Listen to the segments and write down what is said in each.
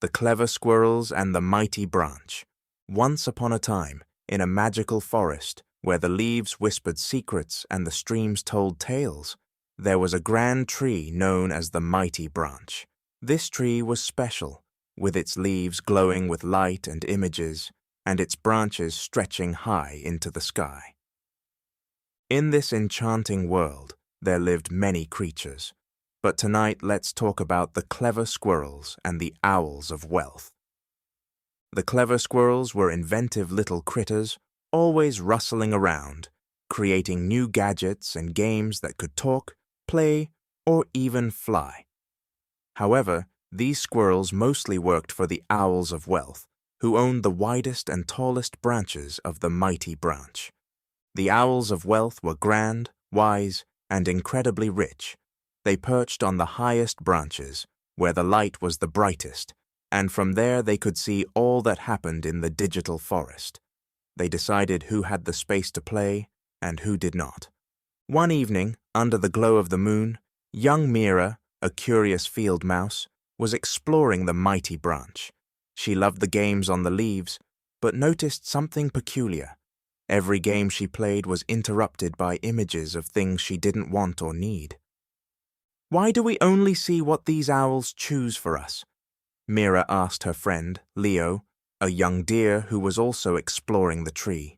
The Clever Squirrels and the Mighty Branch. Once upon a time, in a magical forest where the leaves whispered secrets and the streams told tales, there was a grand tree known as the Mighty Branch. This tree was special, with its leaves glowing with light and images, and its branches stretching high into the sky. In this enchanting world, there lived many creatures, but tonight let's talk about the Clever Squirrels and the Owls of Wealth. The Clever Squirrels were inventive little critters, always rustling around, creating new gadgets and games that could talk, play, or even fly. However, these squirrels mostly worked for the Owls of Wealth, who owned the widest and tallest branches of the Mighty Branch. The Owls of Wealth were grand, wise, and incredibly rich. They perched on the highest branches, where the light was the brightest, and from there they could see all that happened in the digital forest. They decided who had the space to play and who did not. One evening, under the glow of the moon, young Mira, a curious field mouse, was exploring the Mighty Branch. She loved the games on the leaves, but noticed something peculiar. Every game she played was interrupted by images of things she didn't want or need. "Why do we only see what these owls choose for us?" Mira asked her friend, Leo, a young deer who was also exploring the tree.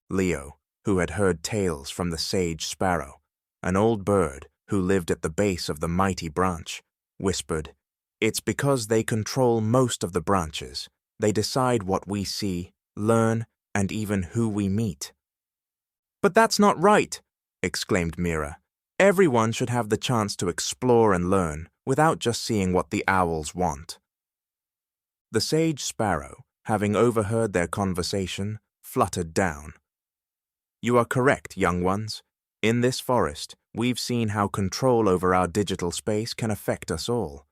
Leo, who had heard tales from the sage sparrow, an old bird who lived at the base of the Mighty Branch, whispered, "It's because they control most of the branches. They decide what we see, learn, and even who we meet." "But that's not right," exclaimed Mira. "Everyone should have the chance to explore and learn without just seeing what the owls want." The sage sparrow, having overheard their conversation, fluttered down. "You are correct, young ones. In this forest, we've seen how control over our digital space can affect us all.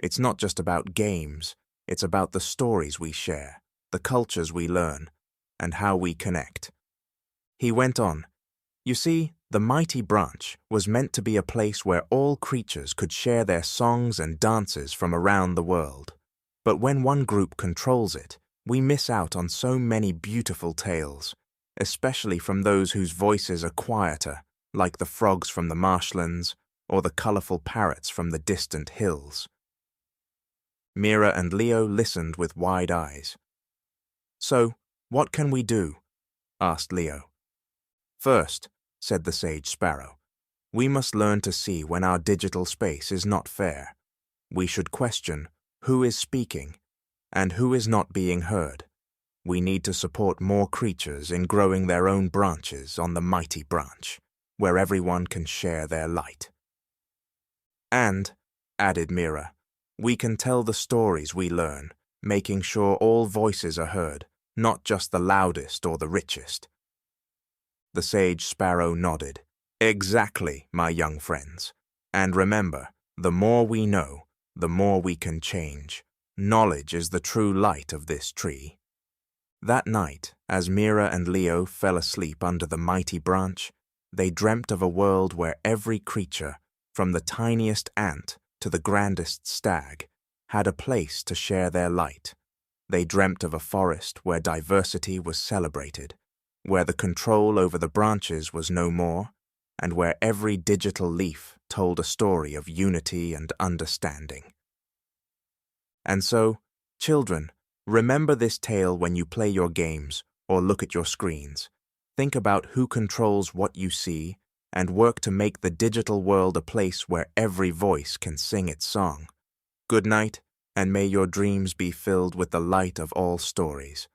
It's not just about games, it's about the stories we share, the cultures we learn, and how we connect." He went on, "You see, the Mighty Branch was meant to be a place where all creatures could share their songs and dances from around the world. But when one group controls it, we miss out on so many beautiful tales, especially from those whose voices are quieter, like the frogs from the marshlands or the colorful parrots from the distant hills." Mira and Leo listened with wide eyes. "So, what can we do?" asked Leo. "First," said the sage sparrow, "we must learn to see when our digital space is not fair. We should question who is speaking and who is not being heard. We need to support more creatures in growing their own branches on the Mighty Branch, where everyone can share their light. And," added Mira, "we can tell the stories we learn, making sure all voices are heard, not just the loudest or the richest." The sage sparrow nodded. "Exactly, my young friends. And remember, the more we know, the more we can change. Knowledge is the true light of this tree." That night, as Mira and Leo fell asleep under the Mighty Branch, they dreamt of a world where every creature, from the tiniest ant to the grandest stag, had a place to share their light. They dreamt of a forest where diversity was celebrated, where the control over the branches was no more, and where every digital leaf told a story of unity and understanding. And so, children, remember this tale when you play your games or look at your screens. Think about who controls what you see and work to make the digital world a place where every voice can sing its song. Good night, and may your dreams be filled with the light of all stories.